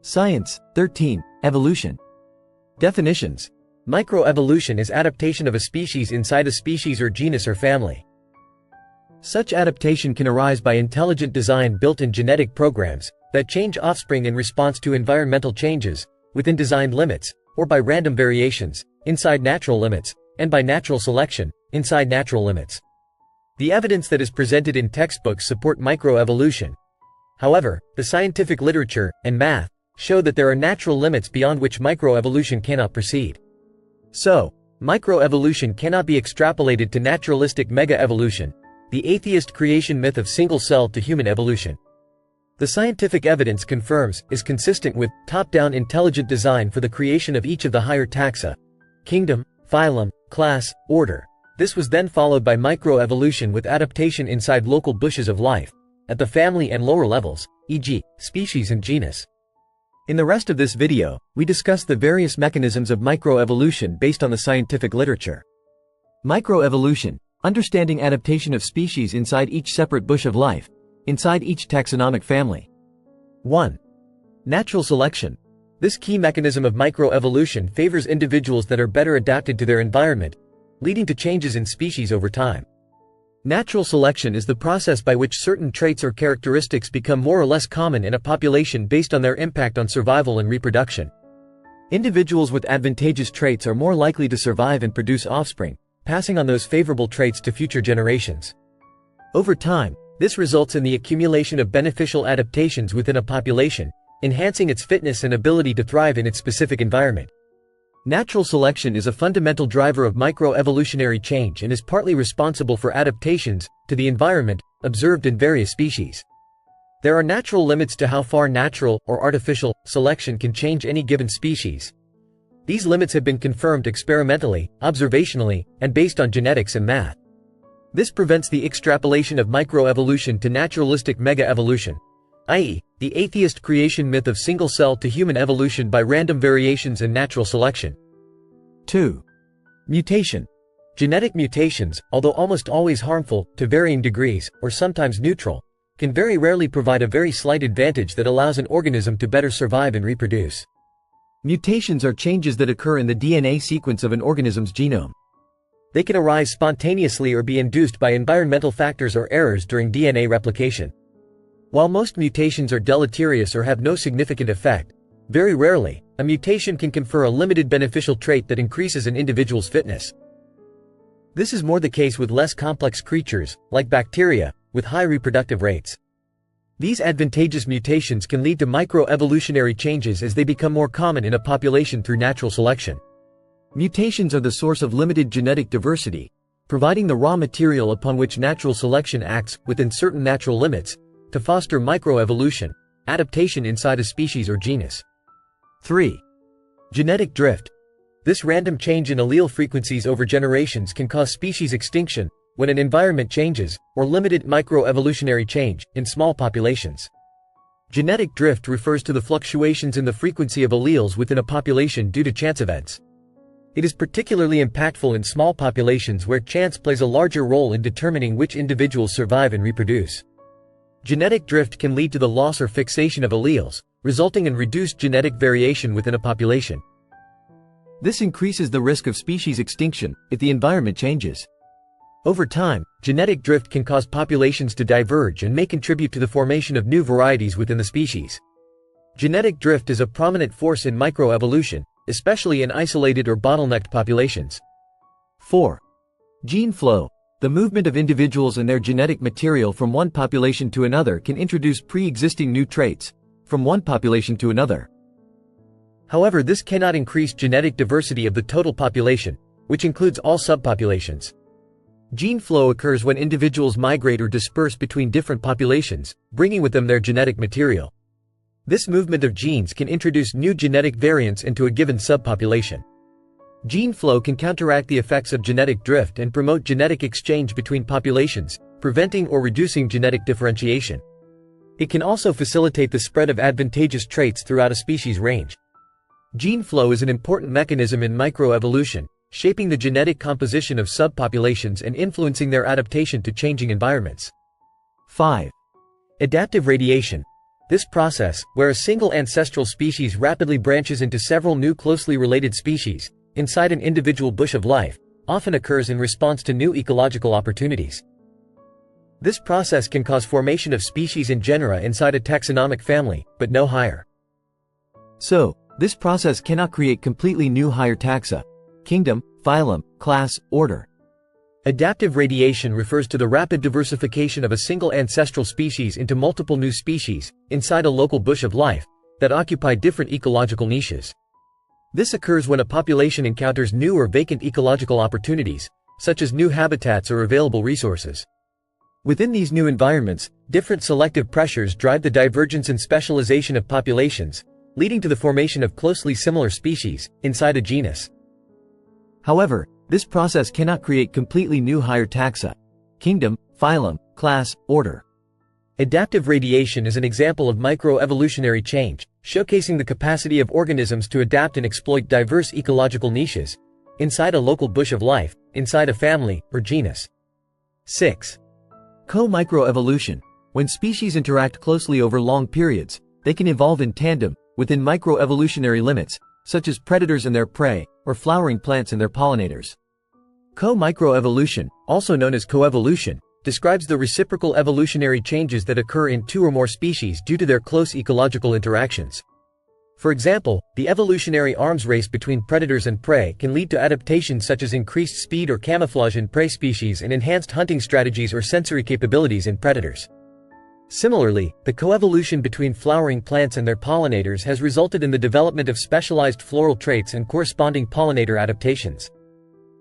Science. 13. Evolution. Definitions. Microevolution is adaptation of a species inside a species or genus or family. Such adaptation can arise by intelligent design built in genetic programs that change offspring in response to environmental changes within designed limits, or by random variations inside natural limits, and by natural selection inside natural limits. The evidence that is presented in textbooks support microevolution. However, the scientific literature and math show that there are natural limits beyond which microevolution cannot proceed. So, microevolution cannot be extrapolated to naturalistic mega-evolution, the atheist creation myth of single-cell to human evolution. The scientific evidence confirms is consistent with top-down intelligent design for the creation of each of the higher taxa, kingdom, phylum, class, order. This was then followed by microevolution with adaptation inside local bushes of life, at the family and lower levels, e.g., species and genus. In the rest of this video, we discuss the various mechanisms of microevolution based on the scientific literature. Microevolution, understanding adaptation of species inside each separate bush of life, inside each taxonomic family. 1. Natural selection. This key mechanism of microevolution favors individuals that are better adapted to their environment, leading to changes in species over time. Natural selection is the process by which certain traits or characteristics become more or less common in a population based on their impact on survival and reproduction. Individuals with advantageous traits are more likely to survive and produce offspring, passing on those favorable traits to future generations. Over time, this results in the accumulation of beneficial adaptations within a population, enhancing its fitness and ability to thrive in its specific environment. Natural selection is a fundamental driver of microevolutionary change and is partly responsible for adaptations to the environment observed in various species. There are natural limits to how far natural or artificial selection can change any given species. These limits have been confirmed experimentally, observationally, and based on genetics and math. This prevents the extrapolation of microevolution to naturalistic mega-evolution, i.e., the atheist creation myth of single-cell to human evolution by random variations and natural selection. 2. Mutation. Genetic mutations, although almost always harmful, to varying degrees, or sometimes neutral, can very rarely provide a very slight advantage that allows an organism to better survive and reproduce. Mutations are changes that occur in the DNA sequence of an organism's genome. They can arise spontaneously or be induced by environmental factors or errors during DNA replication. While most mutations are deleterious or have no significant effect, very rarely, a mutation can confer a limited beneficial trait that increases an individual's fitness. This is more the case with less complex creatures, like bacteria, with high reproductive rates. These advantageous mutations can lead to microevolutionary changes as they become more common in a population through natural selection. Mutations are the source of limited genetic diversity, providing the raw material upon which natural selection acts within certain natural limits to foster microevolution, adaptation inside a species or genus. 3. Genetic drift. This random change in allele frequencies over generations can cause species extinction when an environment changes, or limited microevolutionary change in small populations. Genetic drift refers to the fluctuations in the frequency of alleles within a population due to chance events. It is particularly impactful in small populations where chance plays a larger role in determining which individuals survive and reproduce. Genetic drift can lead to the loss or fixation of alleles, resulting in reduced genetic variation within a population. This increases the risk of species extinction if the environment changes. Over time, genetic drift can cause populations to diverge and may contribute to the formation of new varieties within the species. Genetic drift is a prominent force in microevolution, especially in isolated or bottlenecked populations. 4. Gene flow. The movement of individuals and their genetic material from one population to another can introduce pre-existing new traits from one population to another. However, this cannot increase genetic diversity of the total population, which includes all subpopulations. Gene flow occurs when individuals migrate or disperse between different populations, bringing with them their genetic material. This movement of genes can introduce new genetic variants into a given subpopulation. Gene flow can counteract the effects of genetic drift and promote genetic exchange between populations, preventing or reducing genetic differentiation. It can also facilitate the spread of advantageous traits throughout a species range. Gene flow is an important mechanism in microevolution, shaping the genetic composition of subpopulations and influencing their adaptation to changing environments. 5. Adaptive radiation. This process, where a single ancestral species rapidly branches into several new closely related species, inside an individual bush of life, often occurs in response to new ecological opportunities. This process can cause formation of species and genera inside a taxonomic family, but no higher. So, this process cannot create completely new higher taxa, kingdom, phylum, class, order. Adaptive radiation refers to the rapid diversification of a single ancestral species into multiple new species, inside a local bush of life, that occupy different ecological niches. This occurs when a population encounters new or vacant ecological opportunities, such as new habitats or available resources. Within these new environments, different selective pressures drive the divergence and specialization of populations, leading to the formation of closely similar species, inside a genus. However, this process cannot create completely new higher taxa, kingdom, phylum, class, order. Adaptive radiation is an example of micro-evolutionary change, showcasing the capacity of organisms to adapt and exploit diverse ecological niches, inside a local bush of life, inside a family, or genus. 6. Co-microevolution. When species interact closely over long periods, they can evolve in tandem, within microevolutionary limits, such as predators and their prey, or flowering plants and their pollinators. Co-microevolution, also known as coevolution, describes the reciprocal evolutionary changes that occur in two or more species due to their close ecological interactions. For example, the evolutionary arms race between predators and prey can lead to adaptations such as increased speed or camouflage in prey species and enhanced hunting strategies or sensory capabilities in predators. Similarly, the coevolution between flowering plants and their pollinators has resulted in the development of specialized floral traits and corresponding pollinator adaptations.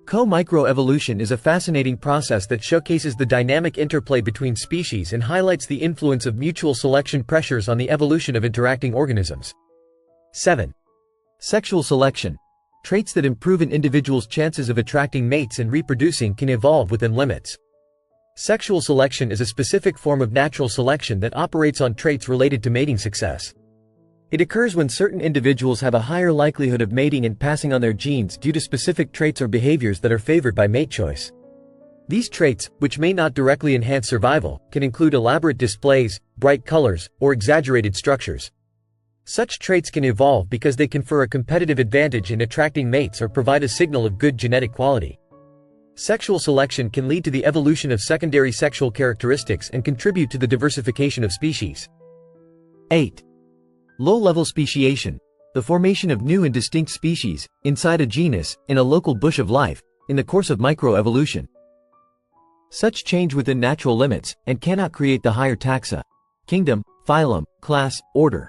Co-microevolution is a fascinating process that showcases the dynamic interplay between species and highlights the influence of mutual selection pressures on the evolution of interacting organisms. 7. Sexual selection. Traits that improve an individual's chances of attracting mates and reproducing can evolve within limits. Sexual selection is a specific form of natural selection that operates on traits related to mating success. It occurs when certain individuals have a higher likelihood of mating and passing on their genes due to specific traits or behaviors that are favored by mate choice. These traits, which may not directly enhance survival, can include elaborate displays, bright colors, or exaggerated structures. Such traits can evolve because they confer a competitive advantage in attracting mates or provide a signal of good genetic quality. Sexual selection can lead to the evolution of secondary sexual characteristics and contribute to the diversification of species. 8. Low-level speciation. The formation of new and distinct species, inside a genus, in a local bush of life, in the course of microevolution. Such change within natural limits, and cannot create the higher taxa, kingdom, phylum, class, order.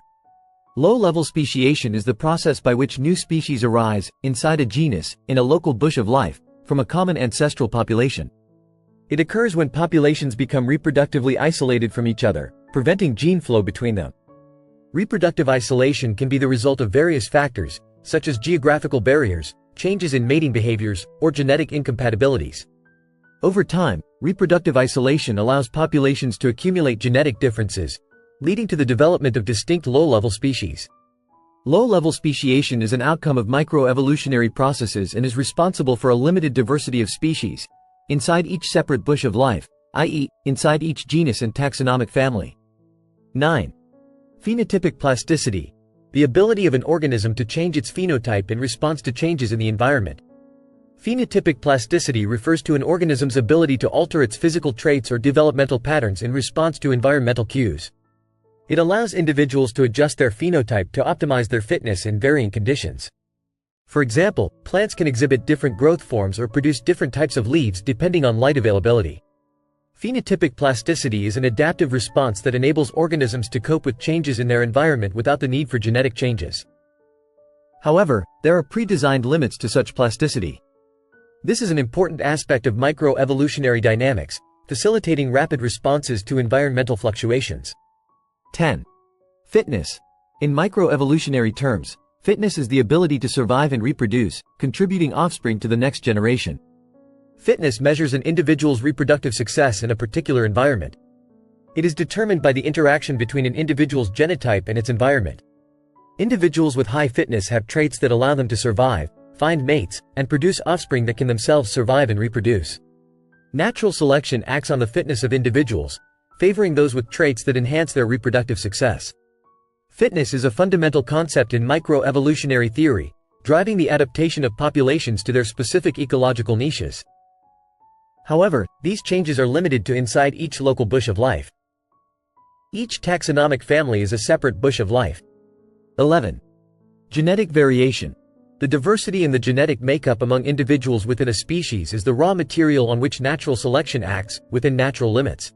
Low-level speciation is the process by which new species arise, inside a genus, in a local bush of life, from a common ancestral population. It occurs when populations become reproductively isolated from each other, preventing gene flow between them. Reproductive isolation can be the result of various factors, such as geographical barriers, changes in mating behaviors, or genetic incompatibilities. Over time, reproductive isolation allows populations to accumulate genetic differences, leading to the development of distinct low-level species. Low-level speciation is an outcome of microevolutionary processes and is responsible for a limited diversity of species, inside each separate bush of life, i.e., inside each genus and taxonomic family. 9. Phenotypic plasticity. The ability of an organism to change its phenotype in response to changes in the environment. Phenotypic plasticity refers to an organism's ability to alter its physical traits or developmental patterns in response to environmental cues. It allows individuals to adjust their phenotype to optimize their fitness in varying conditions. For example, plants can exhibit different growth forms or produce different types of leaves depending on light availability. Phenotypic plasticity is an adaptive response that enables organisms to cope with changes in their environment without the need for genetic changes. However, there are pre-designed limits to such plasticity. This is an important aspect of microevolutionary dynamics, facilitating rapid responses to environmental fluctuations. 10. Fitness. In microevolutionary terms, fitness is the ability to survive and reproduce, contributing offspring to the next generation. Fitness measures an individual's reproductive success in a particular environment. It is determined by the interaction between an individual's genotype and its environment. Individuals with high fitness have traits that allow them to survive, find mates, and produce offspring that can themselves survive and reproduce. Natural selection acts on the fitness of individuals, favoring those with traits that enhance their reproductive success. Fitness is a fundamental concept in micro-evolutionary theory, driving the adaptation of populations to their specific ecological niches. However, these changes are limited to inside each local bush of life. Each taxonomic family is a separate bush of life. 11. Genetic variation. The diversity in the genetic makeup among individuals within a species is the raw material on which natural selection acts, within natural limits.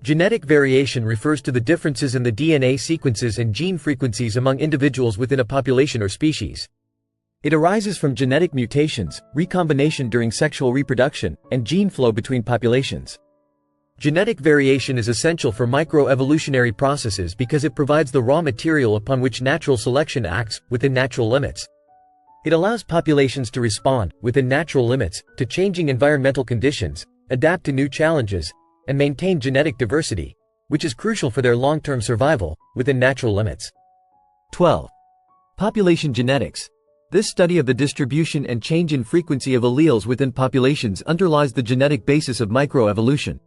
Genetic variation refers to the differences in the DNA sequences and gene frequencies among individuals within a population or species. It arises from genetic mutations, recombination during sexual reproduction, and gene flow between populations. Genetic variation is essential for microevolutionary processes because it provides the raw material upon which natural selection acts, within natural limits. It allows populations to respond, within natural limits, to changing environmental conditions, adapt to new challenges, and maintain genetic diversity, which is crucial for their long-term survival, within natural limits. 12. Population genetics. This study of the distribution and change in frequency of alleles within populations underlies the genetic basis of microevolution.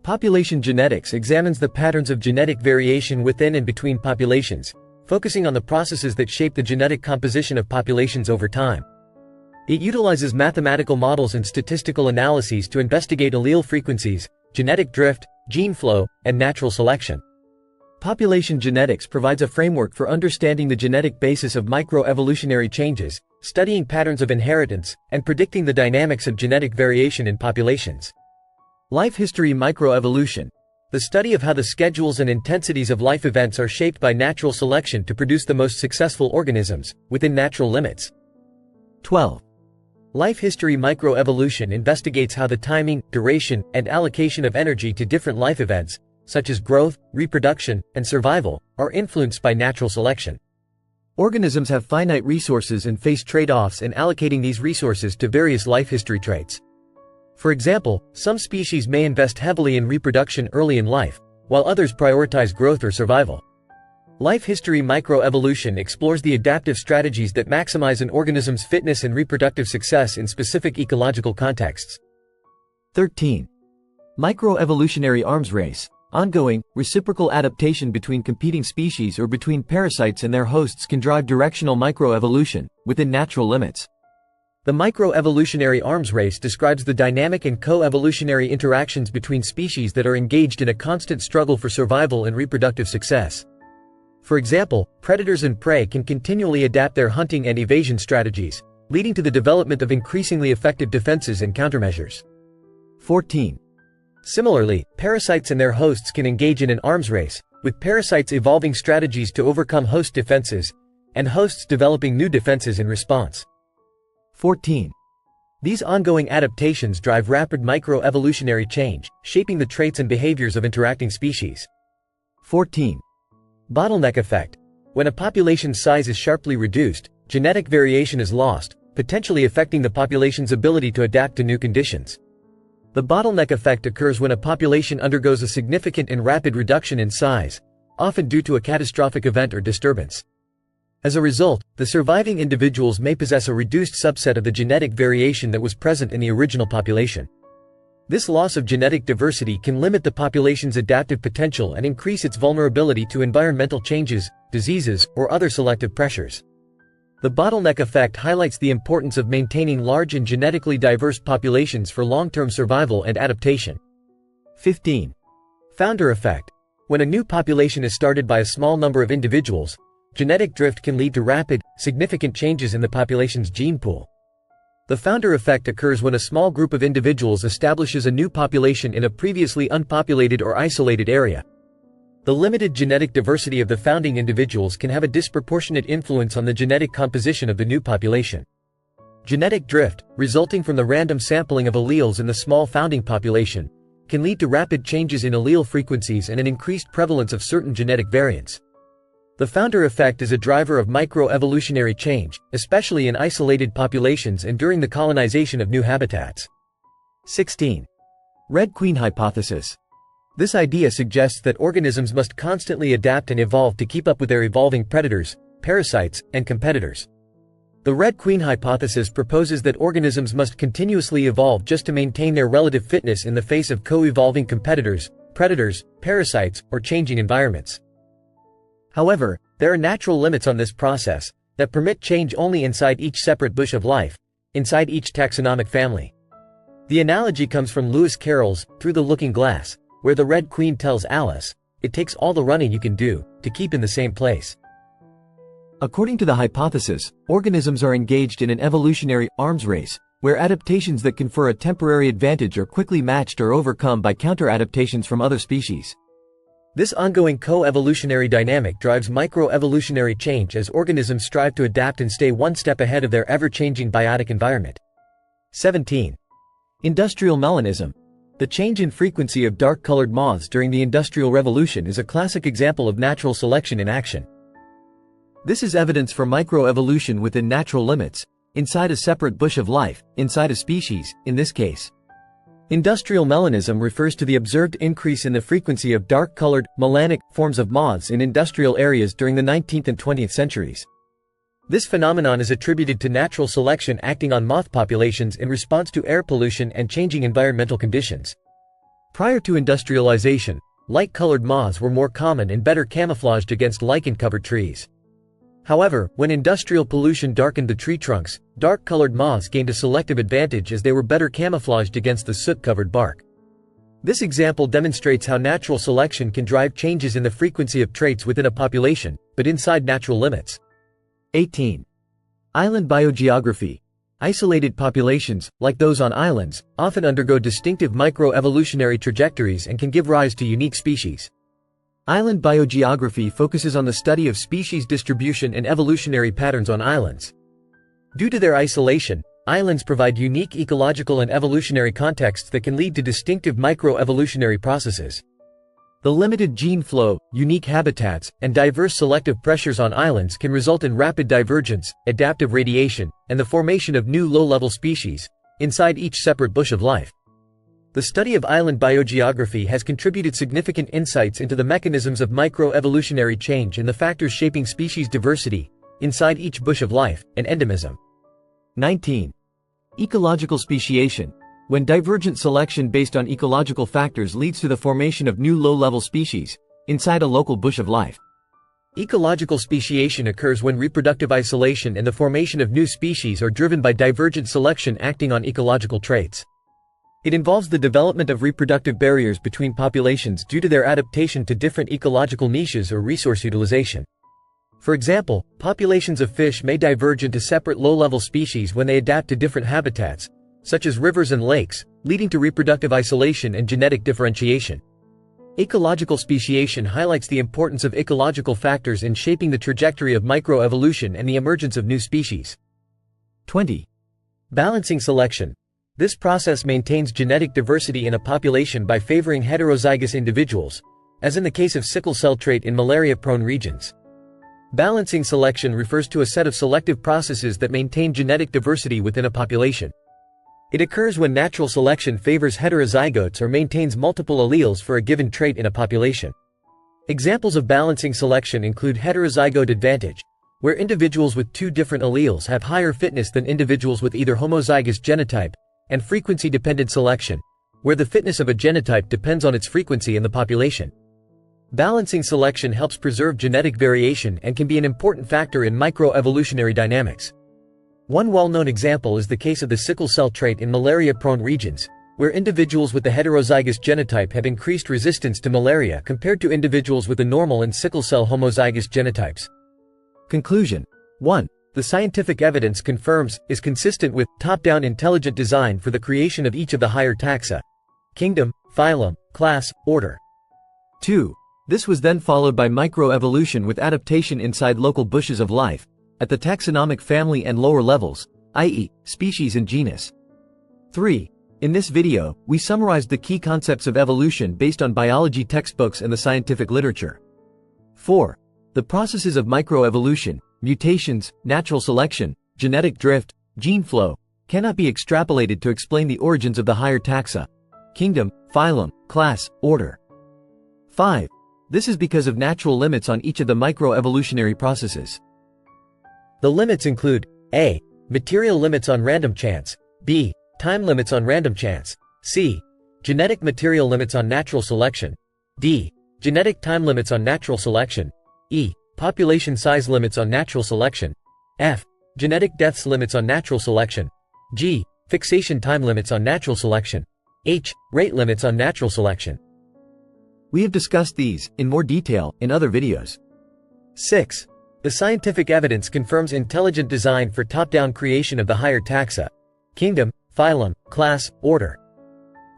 Population genetics examines the patterns of genetic variation within and between populations, focusing on the processes that shape the genetic composition of populations over time. It utilizes mathematical models and statistical analyses to investigate allele frequencies, genetic drift, gene flow, and natural selection. Population genetics provides a framework for understanding the genetic basis of microevolutionary changes, studying patterns of inheritance, and predicting the dynamics of genetic variation in populations. Life history microevolution. The study of how the schedules and intensities of life events are shaped by natural selection to produce the most successful organisms, within natural limits. 12. Life history microevolution investigates how the timing, duration, and allocation of energy to different life events, such as growth, reproduction, and survival, are influenced by natural selection. Organisms have finite resources and face trade-offs in allocating these resources to various life history traits. For example, some species may invest heavily in reproduction early in life, while others prioritize growth or survival. Life history microevolution explores the adaptive strategies that maximize an organism's fitness and reproductive success in specific ecological contexts. 13. Microevolutionary arms race. Ongoing, reciprocal adaptation between competing species or between parasites and their hosts can drive directional microevolution, within natural limits. The microevolutionary arms race describes the dynamic and co-evolutionary interactions between species that are engaged in a constant struggle for survival and reproductive success. For example, predators and prey can continually adapt their hunting and evasion strategies, leading to the development of increasingly effective defenses and countermeasures. 14. Similarly, parasites and their hosts can engage in an arms race, with parasites evolving strategies to overcome host defenses, and hosts developing new defenses in response. 14. These ongoing adaptations drive rapid microevolutionary change, shaping the traits and behaviors of interacting species. 14. Bottleneck effect. When a population's size is sharply reduced, genetic variation is lost, potentially affecting the population's ability to adapt to new conditions. The bottleneck effect occurs when a population undergoes a significant and rapid reduction in size, often due to a catastrophic event or disturbance. As a result, the surviving individuals may possess a reduced subset of the genetic variation that was present in the original population. This loss of genetic diversity can limit the population's adaptive potential and increase its vulnerability to environmental changes, diseases, or other selective pressures. The bottleneck effect highlights the importance of maintaining large and genetically diverse populations for long-term survival and adaptation. 15. Founder effect. When a new population is started by a small number of individuals, genetic drift can lead to rapid, significant changes in the population's gene pool. The founder effect occurs when a small group of individuals establishes a new population in a previously unpopulated or isolated area. The limited genetic diversity of the founding individuals can have a disproportionate influence on the genetic composition of the new population. Genetic drift, resulting from the random sampling of alleles in the small founding population, can lead to rapid changes in allele frequencies and an increased prevalence of certain genetic variants. The founder effect is a driver of microevolutionary change, especially in isolated populations and during the colonization of new habitats. 16. Red Queen hypothesis. This idea suggests that organisms must constantly adapt and evolve to keep up with their evolving predators, parasites, and competitors. The Red Queen hypothesis proposes that organisms must continuously evolve just to maintain their relative fitness in the face of co-evolving competitors, predators, parasites, or changing environments. However, there are natural limits on this process that permit change only inside each separate bush of life, inside each taxonomic family. The analogy comes from Lewis Carroll's Through the Looking Glass, where the Red Queen tells Alice, "It takes all the running you can do to keep in the same place." According to the hypothesis, organisms are engaged in an evolutionary arms race, where adaptations that confer a temporary advantage are quickly matched or overcome by counter-adaptations from other species. This ongoing co-evolutionary dynamic drives micro-evolutionary change as organisms strive to adapt and stay one step ahead of their ever-changing biotic environment. 17. Industrial melanism. The change in frequency of dark-colored moths during the Industrial Revolution is a classic example of natural selection in action. This is evidence for microevolution within natural limits, inside a separate bush of life, inside a species, in this case. Industrial melanism refers to the observed increase in the frequency of dark-colored, melanic forms of moths in industrial areas during the 19th and 20th centuries. This phenomenon is attributed to natural selection acting on moth populations in response to air pollution and changing environmental conditions. Prior to industrialization, light-colored moths were more common and better camouflaged against lichen-covered trees. However, when industrial pollution darkened the tree trunks, dark-colored moths gained a selective advantage as they were better camouflaged against the soot-covered bark. This example demonstrates how natural selection can drive changes in the frequency of traits within a population, but inside natural limits. 18. Island biogeography. Isolated populations, like those on islands, often undergo distinctive microevolutionary trajectories and can give rise to unique species. Island biogeography focuses on the study of species distribution and evolutionary patterns on islands. Due to their isolation, islands provide unique ecological and evolutionary contexts that can lead to distinctive microevolutionary processes. The limited gene flow, unique habitats, and diverse selective pressures on islands can result in rapid divergence, adaptive radiation, and the formation of new low-level species inside each separate bush of life. The study of island biogeography has contributed significant insights into the mechanisms of microevolutionary change and the factors shaping species diversity inside each bush of life and endemism. 19. Ecological speciation. When divergent selection based on ecological factors leads to the formation of new low-level species inside a local bush of life. Ecological speciation occurs when reproductive isolation and the formation of new species are driven by divergent selection acting on ecological traits. It involves the development of reproductive barriers between populations due to their adaptation to different ecological niches or resource utilization. For example, populations of fish may diverge into separate low-level species when they adapt to different habitats, such as rivers and lakes, leading to reproductive isolation and genetic differentiation. Ecological speciation highlights the importance of ecological factors in shaping the trajectory of microevolution and the emergence of new species. 20. Balancing selection. This process maintains genetic diversity in a population by favoring heterozygous individuals, as in the case of sickle cell trait in malaria-prone regions. Balancing selection refers to a set of selective processes that maintain genetic diversity within a population. It occurs when natural selection favors heterozygotes or maintains multiple alleles for a given trait in a population. Examples of balancing selection include heterozygote advantage, where individuals with two different alleles have higher fitness than individuals with either homozygous genotype, and frequency-dependent selection, where the fitness of a genotype depends on its frequency in the population. Balancing selection helps preserve genetic variation and can be an important factor in microevolutionary dynamics. One well-known example is the case of the sickle cell trait in malaria-prone regions, where individuals with the heterozygous genotype have increased resistance to malaria compared to individuals with the normal and sickle cell homozygous genotypes. Conclusion. 1. The scientific evidence confirms, is consistent with, top-down intelligent design for the creation of each of the higher taxa: kingdom, phylum, class, order. 2. This was then followed by microevolution with adaptation inside local bushes of life, at the taxonomic family and lower levels, i.e., species and genus. 3. In this video, we summarized the key concepts of evolution based on biology textbooks and the scientific literature. 4. The processes of microevolution, mutations, natural selection, genetic drift, gene flow, cannot be extrapolated to explain the origins of the higher taxa: kingdom, phylum, class, order. 5. This is because of natural limits on each of the microevolutionary processes. The limits include: A. Material limits on random chance. B. Time limits on random chance. C. Genetic material limits on natural selection. D. Genetic time limits on natural selection. E. Population size limits on natural selection. F. Genetic deaths limits on natural selection. G. Fixation time limits on natural selection. H. Rate limits on natural selection. We have discussed these, in more detail, in other videos. 6. The scientific evidence confirms intelligent design for top-down creation of the higher taxa. Kingdom, phylum, class, order.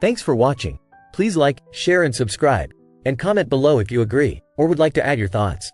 Thanks for watching. Please like, share and subscribe. And comment below if you agree, or would like to add your thoughts.